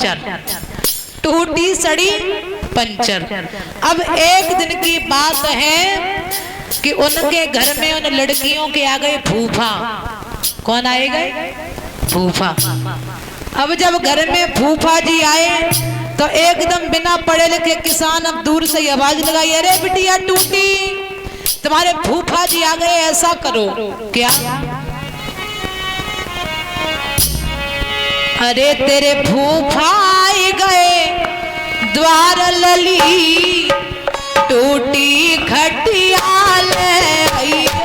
Puncture, टूटी सड़ी puncture. अब एक दिन की बात है कि उनके घर में उन लड़कियों के आ गए फूफा। कौन आए गए? फूफा। अब जब घर में फूफा जी आए तो एकदम बिना पढ़े लिखे किसान अब दूर से आवाज लगाई, अरे बिटिया टूटी, तुम्हारे फूफा जी आ गए, ऐसा करो। क्या? अरे तेरे फूफा आए गए द्वार लली, टूटी खटिया ले आइयो।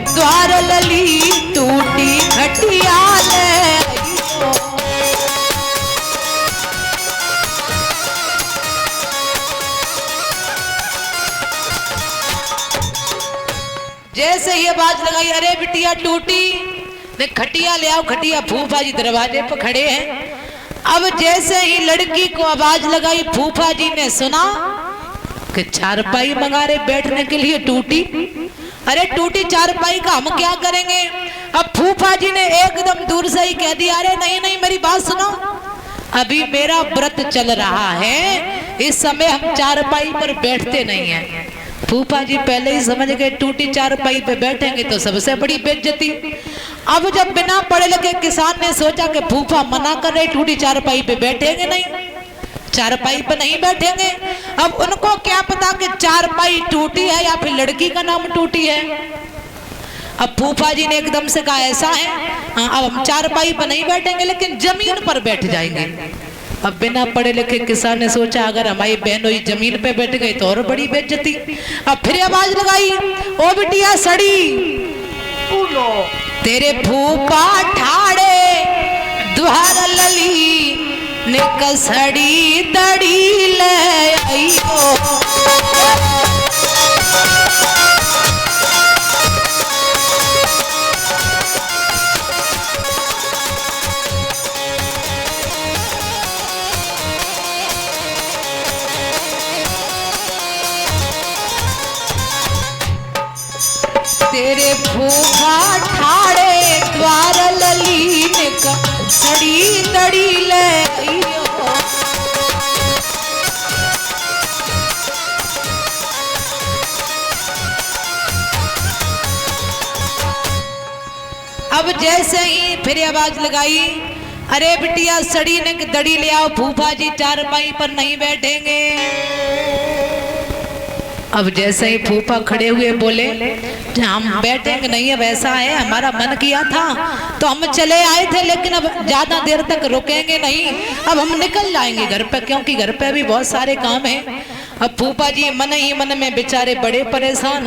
द्वार लली, टूटी खटिया ले आइयो। जैसे ही आवाज लगाई, अरे बिटिया टूटी, ने खटिया ले आओ, खटिया। फूफा जी दरवाजे पर खड़े हैं। अब जैसे ही लड़की को आवाज लगाई, फूफा जी ने सुना कि चारपाई मंगा रहे बैठने के लिए। टूटी, अरे टूटी चारपाई का हम क्या करेंगे? अब फूफा जी ने एकदम दूर से ही कह दिया, अरे नहीं नहीं मेरी बात सुनो, अभी मेरा व्रत चल रहा है, इस समय हम चारपाई पर बैठते नहीं हैं। फूफा जी पहले ही समझ गए टूटी चारपाई पे बैठेंगे तो सबसे बड़ी बेइज्जती। अब जब बिना पढ़े लिखे किसान ने सोचा कि फूफा मना कर रहे, टूटी चारपाई पे बैठेंगे नहीं, चारपाई पे नहीं बैठेंगे। अब उनको क्या पता कि चारपाई टूटी है या फिर लड़की का नाम टूटी है। अब फूफा जी ने एकदम से कहा, ऐसा है, अब हम चारपाई पे नहीं बैठेंगे लेकिन जमीन पर बैठ जाएंगे। अब बिना पढ़े लिखे किसान ने सोचा अगर हमारी बहनों जमीन पे बैठ गई तो और बड़ी बेइज्जती। अब फिर आवाज लगाई, ओ बिटिया सड़ी, तेरे फूफा ठाड़े द्वार लली, निकसड़ी दड़ी ले आइयो। तेरे फूफा ठाड़े द्वार लली, निकसड़ी दड़ी ले आइयो। अब जैसे ही फिर आवाज लगाई, अरे बिटिया सड़ी ने दड़ी ले आओ, फूफा जी चारपाई पर नहीं बैठेंगे। अब जैसे ही फूफा खड़े हुए बोले, हम बैठेंगे नहीं, अब ऐसा है हमारा मन किया था तो हम चले आए थे, लेकिन अब ज्यादा देर तक रुकेंगे नहीं, अब हम निकल जाएंगे घर पे, क्योंकि घर पे भी बहुत सारे काम हैं। अब फूफा जी मन ही मन में बेचारे बड़े परेशान,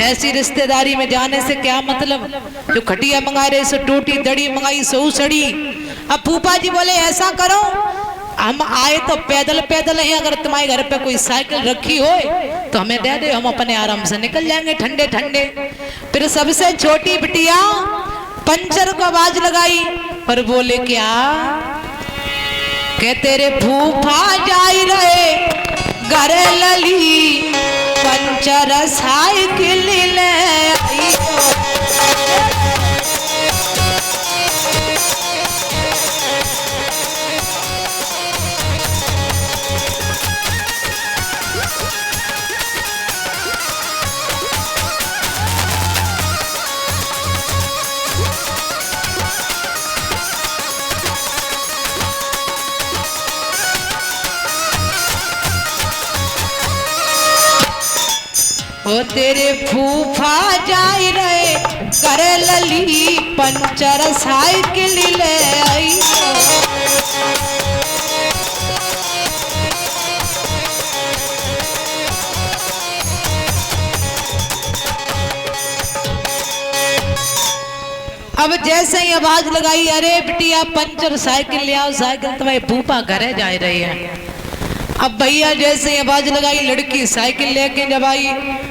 ऐसी रिश्तेदारी में जाने से क्या मतलब, जो खटिया मंगा रहे सो टूटी, दड़ी मंगाई सो सड़ी। अब फूफा जी बोले ऐसा करो, हम आए तो पैदल पैदल हैं, अगर तुम्हारे घर पे कोई साइकिल रखी हो तो हमें दे दे, हम अपने आराम से निकल जाएंगे ठंडे ठंडे। फिर सबसे छोटी बिटिया पंचर को आवाज लगाई और बोले, क्या के तेरे फूफा जाई रहे घर लली, पंचर साइकिल ले आइयो। ओ तेरे फूफा जाई रहे घर लली, पंचर साइकिल ले आइयो। अब जैसे ही आवाज लगाई, अरे बिटिया पंचर साइकिल ले आओ, साइकिल तुम्हारे फूफा घरे जा रही है। अब भैया जैसे आवाज लगाई, लड़की साइकिल लेके जब आई,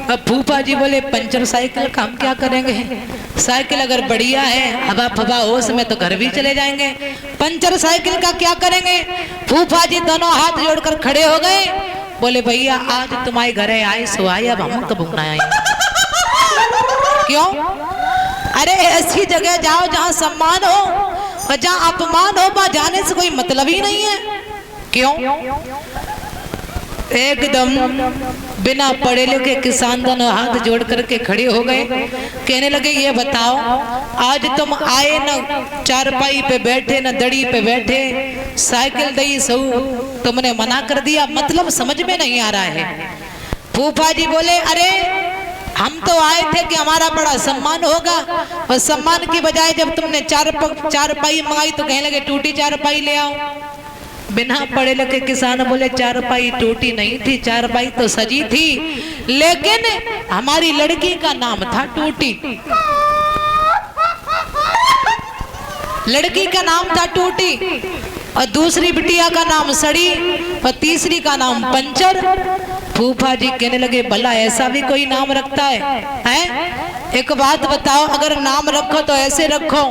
अब फूफा जी बोले पंचर साइकिल का हम क्या करेंगे, साइकिल अगर बढ़िया है हवा फवा होश में तो घर भी चले जाएंगे, पंचर साइकिल का क्या करेंगे। फूफा जी दोनों हाथ जोड़कर खड़े हो गए, बोले भैया आज तुम्हारे घरे आए सो आए, अब हम कब ना आएंगे। क्यों? अरे ऐसी जगह जाओ जहां सम्मान हो, और जहां अपमान हो वहां जाने से कोई मतलब ही नहीं है। क्यों? एकदम बिना पढ़े लिखे किसान दोनों हाथ जोड़ करके खड़े हो गए, कहने लगे ये बताओ आज तुम आए न चारपाई पे बैठे न दड़ी पे बैठे, साइकिल दई सो तुमने मना कर दिया, मतलब समझ में नहीं आ रहा है। फूफा जी बोले अरे हम तो आए थे कि हमारा बड़ा सम्मान होगा, और सम्मान की बजाय जब तुमने चारपाई मंगाई तो कहने लगे टूटी चारपाई ले आओ। बिना पढ़े लिखे किसान बोले चारपाई टूटी नहीं थी, चारपाई तो सजी थी, लेकिन हमारी लड़की का नाम था टूटी, लड़की का नाम था टूटी, और दूसरी बिटिया का नाम सड़ी, और तीसरी का नाम पंचर। फूफा जी कहने लगे भला ऐसा भी कोई नाम रखता है? एक बात बताओ, अगर नाम रखो तो ऐसे रखो